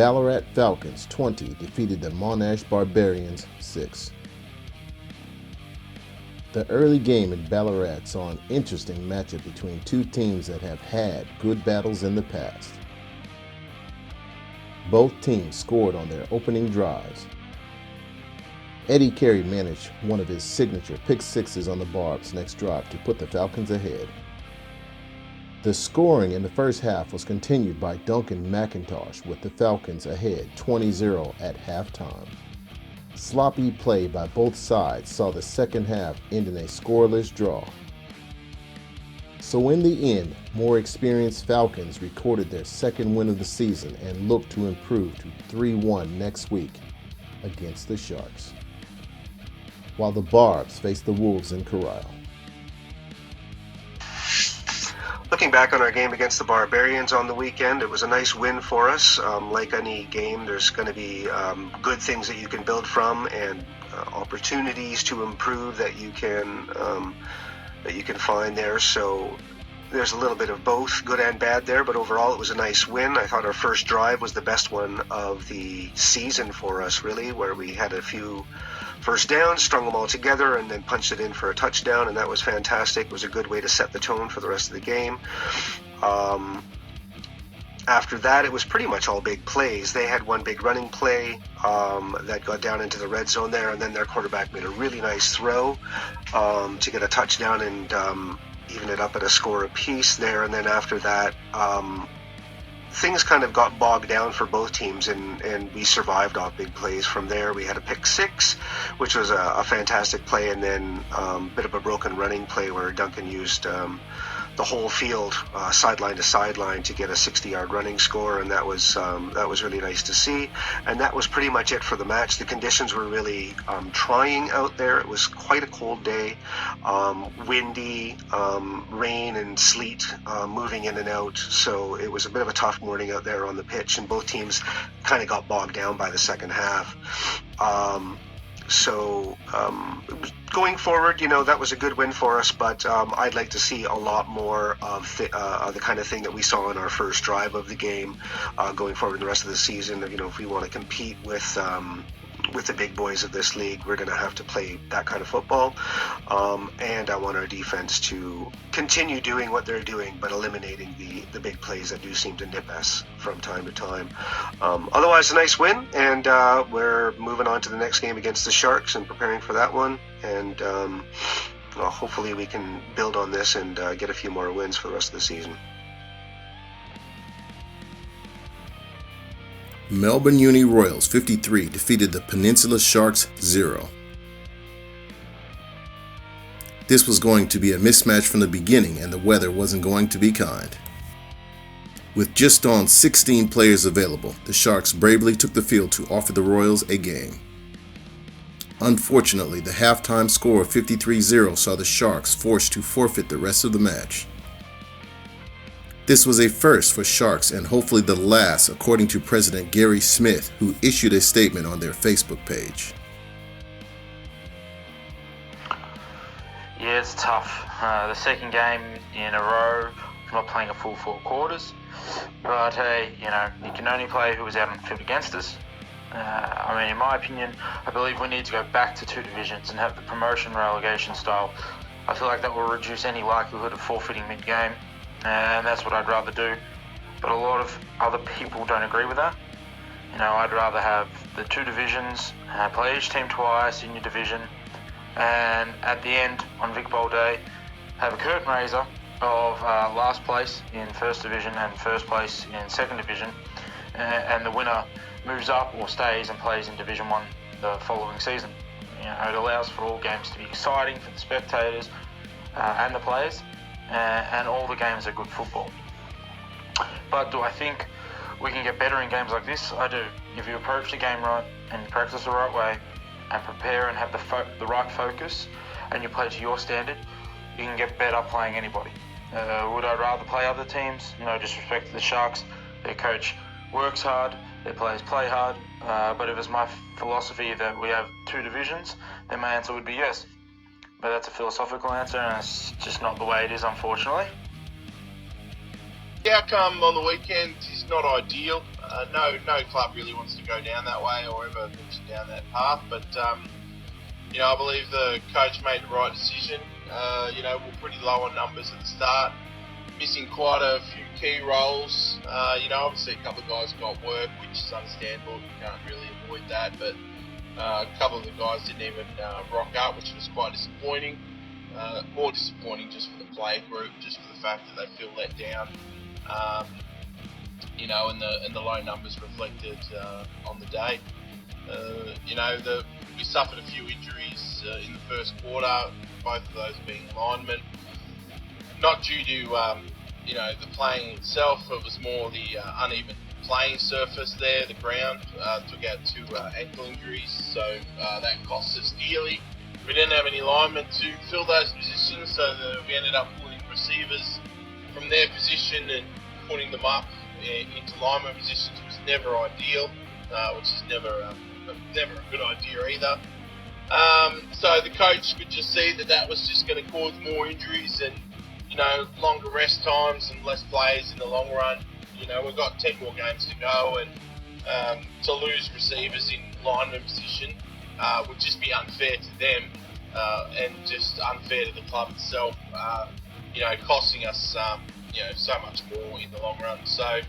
Ballarat Falcons 20 defeated the Monash Barbarians 6. The early game in Ballarat saw an interesting matchup between two teams that have had good battles in the past. Both teams scored on their opening drives. Eddie Carey managed one of his signature pick sixes on the Barbs' next drive to put the Falcons ahead. The scoring in the first half was continued by Duncan McIntosh with the Falcons ahead 20-0 at halftime. Sloppy play by both sides saw the second half end in a scoreless draw. So in the end, more experienced Falcons recorded their second win of the season and look to improve to 3-1 next week against the Sharks, while the Barbs face the Wolves in Corral. Looking back on our game against the Barbarians on the weekend, it was a nice win for us. Like any game, there's going to be good things that you can build from and opportunities to improve that you can find there. So there's a little bit of both good and bad there, but overall it was a nice win. I thought our first drive was the best one of the season for us, really, where we had a few first downs, strung them all together, and then punched it in for a touchdown, and that was fantastic. It was a good way to set the tone for the rest of the game. After that, it was pretty much all big plays. They had one big running play that got down into the red zone there, and then their quarterback made a really nice throw to get a touchdown and even it up at a score apiece there. And then after that, things kind of got bogged down for both teams, and we survived off big plays from there. We had a pick six, which was a fantastic play, and then a bit of a broken running play where Duncan used the whole field, sideline to sideline, to get a 60-yard running score, and that was really nice to see. And that was pretty much it for the match. The conditions were really trying out there. It was quite a cold day, windy, rain and sleet moving in and out, so it was a bit of a tough morning out there on the pitch, and both teams kind of got bogged down by the second half. So going forward, that was a good win for us, but I'd like to see a lot more of the kind of thing that we saw in our first drive of the game going forward in the rest of the season. If we want to compete with the big boys of this league, we're going to have to play that kind of football. And I want our defense to continue doing what they're doing, but eliminating the big plays that do seem to nip us from time to time. Otherwise, a nice win, and we're moving on to the next game against the Sharks and preparing for that one. And hopefully we can build on this and get a few more wins for the rest of the season. Melbourne Uni Royals 53 defeated the Peninsula Sharks 0. This was going to be a mismatch from the beginning, and the weather wasn't going to be kind. With just on 16 players available, the Sharks bravely took the field to offer the Royals a game. Unfortunately, the halftime score of 53-0 saw the Sharks forced to forfeit the rest of the match. This was a first for Sharks and hopefully the last, according to President Gary Smith, who issued a statement on their Facebook page. Yeah, it's tough. The second game in a row, not playing a full 4 quarters. But hey, you can only play who was out on the field against us. In my opinion, I believe we need to go back to 2 divisions and have the promotion relegation style. I feel like that will reduce any likelihood of forfeiting mid-game. And that's what I'd rather do. But a lot of other people don't agree with that. I'd rather have the 2 divisions, play each team twice in your division, and at the end, on Vic Bowl Day, have a curtain raiser of last place in first division and first place in second division, and the winner moves up or stays and plays in Division 1 the following season. It allows for all games to be exciting for the spectators and the players. And all the games are good football. But do I think we can get better in games like this? I do. If you approach the game right and you practice the right way and prepare and have the right focus and you play to your standard, you can get better playing anybody. Would I rather play other teams? No disrespect to the Sharks. Their coach works hard, their players play hard. But if it's my philosophy that we have 2 divisions, then my answer would be yes. But that's a philosophical answer, and it's just not the way it is, unfortunately. The outcome on the weekend is not ideal. No club really wants to go down that way or ever venture down that path. But I believe the coach made the right decision. We're pretty low on numbers at the start, missing quite a few key roles. Obviously a couple of guys got work, which is understandable. You can't really avoid that. But a couple of the guys didn't even rock up, which was quite disappointing. More disappointing just for the play group, just for the fact that they feel let down. And the low numbers reflected on the day. We suffered a few injuries in the first quarter, both of those being linemen. Not due to the playing itself, it was more the uneven playing surface there. The ground took out 2 ankle injuries, so that cost us dearly. We didn't have any linemen to fill those positions, so we ended up pulling receivers from their position and putting them up into lineman positions was never ideal, which is never a good idea either. So the coach could just see that was just going to cause more injuries and longer rest times and less players in the long run. We've got 10 more games to go, and to lose receivers in lineman position would just be unfair to them and just unfair to the club itself. Costing us so much more in the long run. So,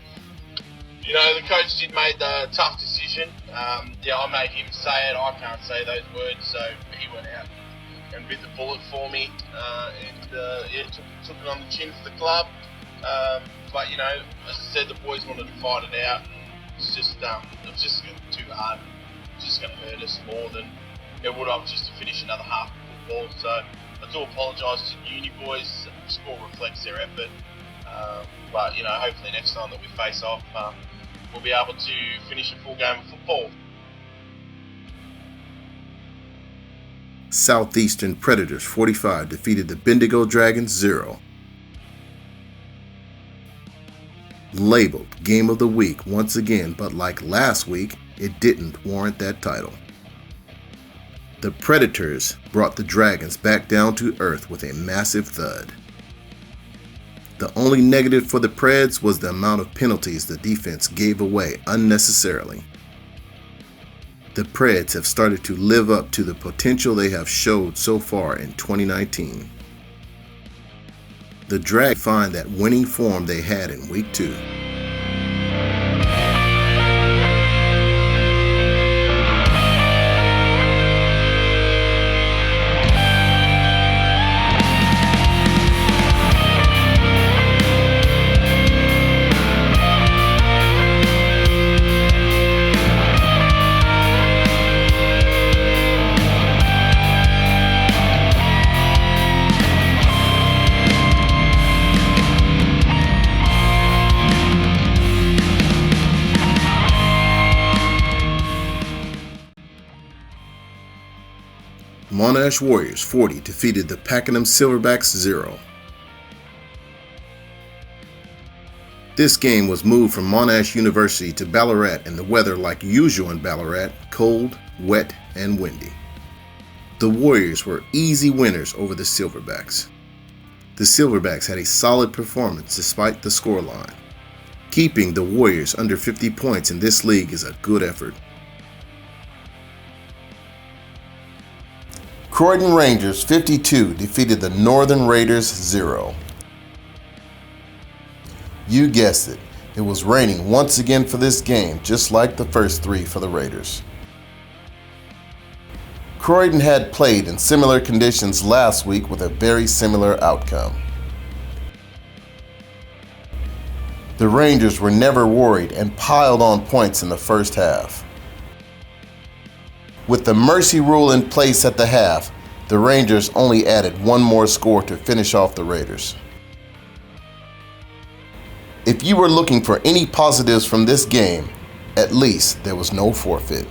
the coach did make the tough decision. I made him say it. I can't say those words, so he went out and bit the bullet for me, and took it on the chin for the club. But as I said, the boys wanted to fight it out. It's just it was just too hard. It's just going to hurt us more than it would have just to finish another half of football. So I do apologise to the uni boys. The score reflects their effort. But hopefully next time that we face off, we'll be able to finish a full game of football. Southeastern Predators 45 defeated the Bendigo Dragons 0. Labeled Game of the Week once again, but like last week, it didn't warrant that title. The Predators brought the Dragons back down to earth with a massive thud. The only negative for the Preds was the amount of penalties the defense gave away unnecessarily. The Preds have started to live up to the potential they have showed so far in 2019. The Drag find that winning form they had in Week 2. Monash Warriors 40 defeated the Pakenham Silverbacks 0. This game was moved from Monash University to Ballarat, and the weather, like usual in Ballarat, cold, wet, and windy. The Warriors were easy winners over the Silverbacks. The Silverbacks had a solid performance despite the scoreline. Keeping the Warriors under 50 points in this league is a good effort. Croydon Rangers 52 defeated the Northern Raiders 0. You guessed it, it was raining once again for this game, just like the first 3 for the Raiders. Croydon had played in similar conditions last week with a very similar outcome. The Rangers were never worried and piled on points in the first half. With the mercy rule in place at the half, the Rangers only added one more score to finish off the Raiders. If you were looking for any positives from this game, at least there was no forfeit.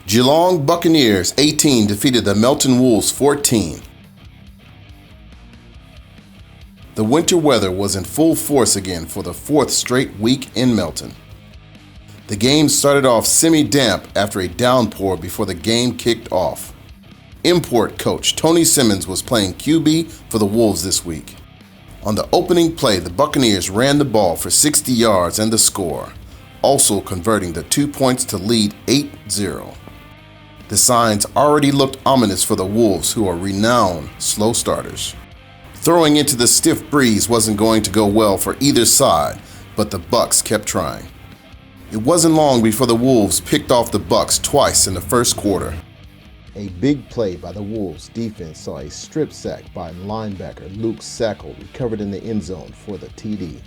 Geelong Buccaneers 18 defeated the Melton Wolves 14. The winter weather was in full force again for the fourth straight week in Melton. The game started off semi-damp after a downpour before the game kicked off. Import coach Tony Simmons was playing QB for the Wolves this week. On the opening play, the Buccaneers ran the ball for 60 yards and the score, also converting the 2 points to lead 8-0. The signs already looked ominous for the Wolves, who are renowned slow starters. Throwing into the stiff breeze wasn't going to go well for either side, but the Bucs kept trying. It wasn't long before the Wolves picked off the Bucs twice in the first quarter. A big play by the Wolves defense saw a strip sack by linebacker Luke Sackle recovered in the end zone for the TD.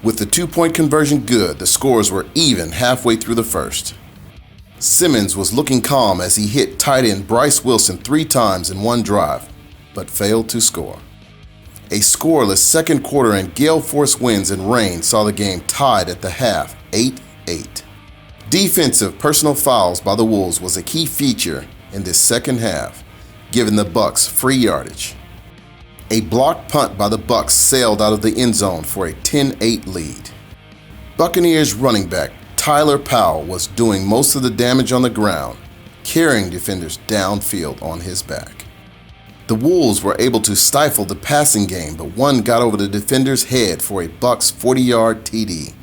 With the 2-point conversion good, the scores were even halfway through the first. Simmons was looking calm as he hit tight end Bryce Wilson 3 times in one drive, but failed to score. A scoreless second quarter and gale force winds and rain saw the game tied at the half, 8-8. Defensive personal fouls by the Wolves was a key feature in this second half, giving the Bucs free yardage. A blocked punt by the Bucs sailed out of the end zone for a 10-8 lead. Buccaneers running back Tyler Powell was doing most of the damage on the ground, carrying defenders downfield on his back. The Wolves were able to stifle the passing game, but one got over the defender's head for a Bucs 40-yard TD.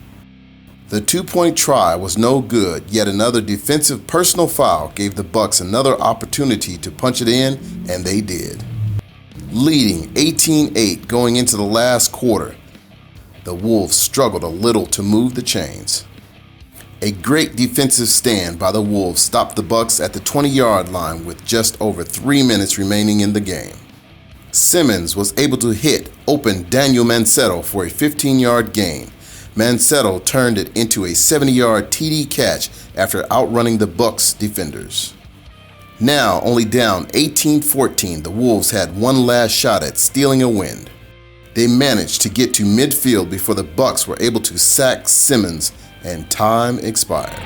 The 2-point try was no good, yet another defensive personal foul gave the Bucs another opportunity to punch it in, and they did. Leading 18-8 going into the last quarter, the Wolves struggled a little to move the chains. A great defensive stand by the Wolves stopped the Bucs at the 20-yard line with just over 3 minutes remaining in the game. Simmons was able to hit open Daniel Mansetto for a 15-yard gain. Mansetto turned it into a 70-yard TD catch after outrunning the Bucs defenders. Now only down 18-14, the Wolves had one last shot at stealing a win. They managed to get to midfield before the Bucs were able to sack Simmons and time expired.